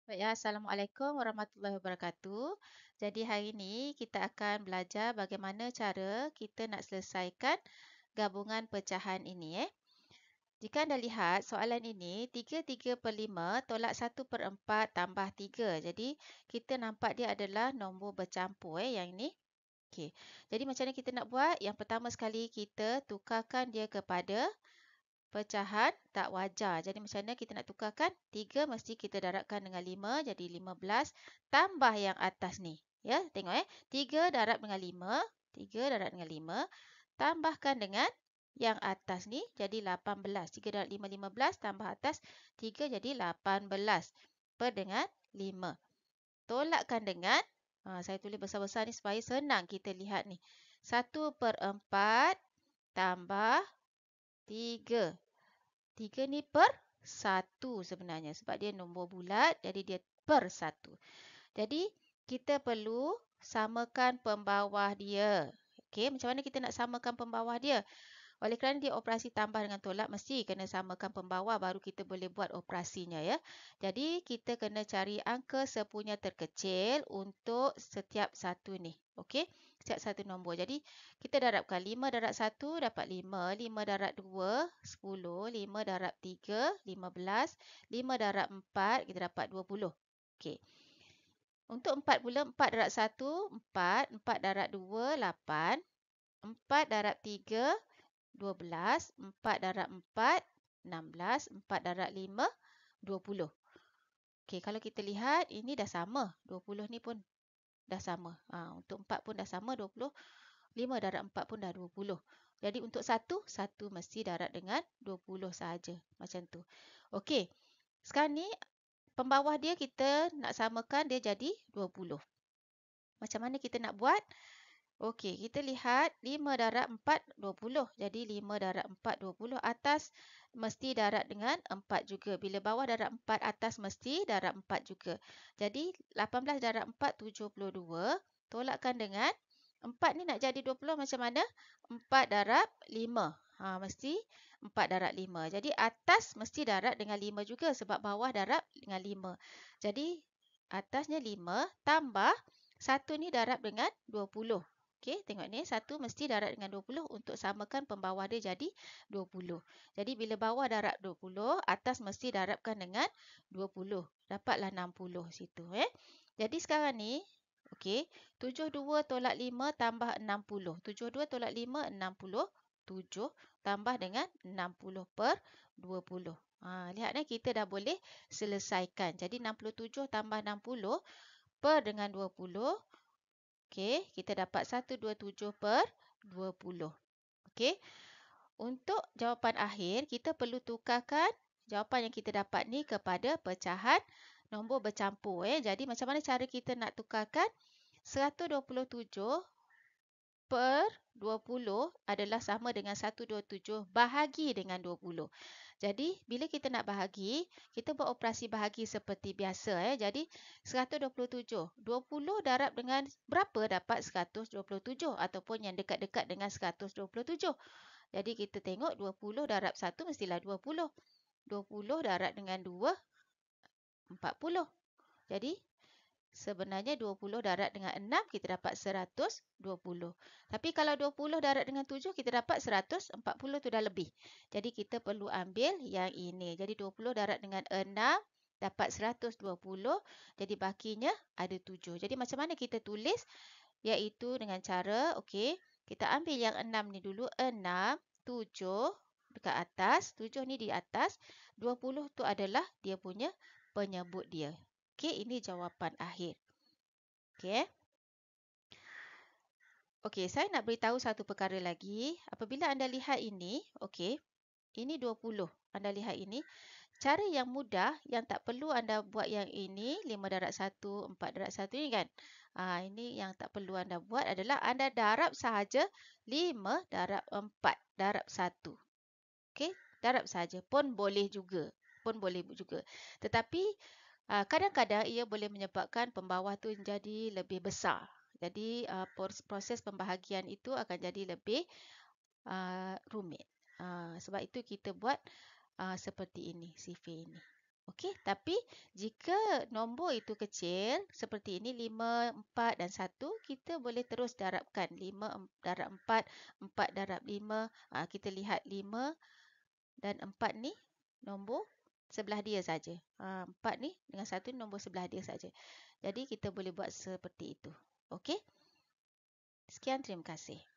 Baik ya, Assalamualaikum warahmatullahi wabarakatuh. Jadi hari ini kita akan belajar bagaimana cara kita nak selesaikan gabungan pecahan ini. Jika anda lihat soalan ini, 3/3/5 tolak 1/4 tambah 3. Jadi kita nampak dia adalah nombor bercampur yang ini. Okey. Jadi macam mana kita nak buat? Yang pertama sekali kita tukarkan dia kepada pecahan tak wajar. Jadi macam mana kita nak tukarkan? 3 mesti kita darabkan dengan 5, jadi 15 tambah yang atas ni. Ya, tengok 3 darab dengan 5, 3 darab dengan 5 tambahkan dengan yang atas ni jadi 18. 3 darab 5, 15 tambah atas 3 jadi 18 per dengan 5. Tolakkan dengan saya tulis besar-besar ni supaya senang kita lihat ni. 1/4 tambah 3. 3 ni per 1 sebenarnya sebab dia nombor bulat jadi dia per 1. Jadi kita perlu samakan pembawah dia. Okey, macam mana kita nak samakan pembawah dia? Oleh kerana dia operasi tambah dengan tolak mesti kena samakan pembawah baru kita boleh buat operasinya ya. Jadi kita kena cari angka sepunya terkecil untuk setiap satu ni. Okey, setiap satu nombor. Jadi kita darabkan 5 darab 1 dapat 5, 5 darab 2 10, 5 darab 3 15, 5 darab 4 kita dapat 20. Okey. Untuk 4 pula 4 darab 1 4, 4 darab 2 8, 4 darab 3 12, 4 darab 4, 16, 4 darab 5, 20. Okey, kalau kita lihat ini dah sama. 20 ni pun dah sama. Untuk 4 pun dah sama 20. 5 darab 4 pun dah 20. Jadi untuk 1 mesti darab dengan 20 sahaja. Macam tu. Okey, sekarang ni pembawah dia kita nak samakan dia jadi 20. Macam mana kita nak buat? Okey, kita lihat 5 darab 4, 20. Jadi 5 darab 4, 20. Atas mesti darab dengan 4 juga. Bila bawah darab 4, atas mesti darab 4 juga. Jadi 18 darab 4, 72. Tolakkan dengan 4 ni nak jadi 20 macam mana? 4 darab 5. Mesti 4 darab 5. Jadi atas mesti darab dengan 5 juga sebab bawah darab dengan 5. Jadi atasnya 5 tambah 1 ni darab dengan 20. Okey, tengok ni. 1 mesti darab dengan 20 untuk samakan pembawah dia jadi 20. Jadi bila bawah darab 20, atas mesti darabkan dengan 20. Dapatlah 60 situ. Jadi sekarang ni, okey, 72 tolak 5 tambah 60. 72 tolak 5, 67 tambah dengan 60 per 20. Lihat kita dah boleh selesaikan. Jadi 67 tambah 60 per dengan 20. Okey, kita dapat 127 per 20. Okey. Untuk jawapan akhir, kita perlu tukarkan jawapan yang kita dapat ni kepada pecahan nombor bercampur. Jadi macam mana cara kita nak tukarkan? 127 per 20 adalah sama dengan 127 bahagi dengan 20. Jadi, bila kita nak bahagi, kita buat operasi bahagi seperti biasa. Jadi, 127. 20 darab dengan berapa dapat 127 ataupun yang dekat-dekat dengan 127. Jadi, kita tengok 20 darab 1 mestilah 20. 20 darab dengan 2, 40. Jadi, sebenarnya 20 darab dengan 6 kita dapat 120. Tapi kalau 20 darab dengan 7 kita dapat 140 tu dah lebih. Jadi kita perlu ambil yang ini. Jadi 20 darab dengan 6 dapat 120. Jadi bakinya ada 7. Jadi macam mana kita tulis? Iaitu dengan cara, okey, kita ambil yang 6 ni dulu. 6, 7 dekat atas. 7 ni di atas. 20 tu adalah dia punya penyebut dia. Okey, ini jawapan akhir. Okey. Okey, saya nak beritahu satu perkara lagi. Apabila anda lihat ini, okey, ini 20. Anda lihat ini. Cara yang mudah, yang tak perlu anda buat yang ini, 5 darab 1, 4 darab 1 ni kan. Ini yang tak perlu anda buat adalah anda darab sahaja 5 darab 4 darab 1. Okey, darab sahaja pun boleh juga. Tetapi kadang-kadang ia boleh menyebabkan pembawah tu jadi lebih besar. Jadi proses pembahagian itu akan jadi lebih rumit. Sebab itu kita buat seperti ini, sifir ini. Okey, tapi jika nombor itu kecil, seperti ini 5, 4 dan 1, kita boleh terus darabkan. 5 darab 4, 4 darab 5. Kita lihat 5 dan 4 ni nombor sebelah dia saja. 4 ni dengan 1 nombor sebelah dia saja. Jadi kita boleh buat seperti itu. Okey? Sekian, terima kasih.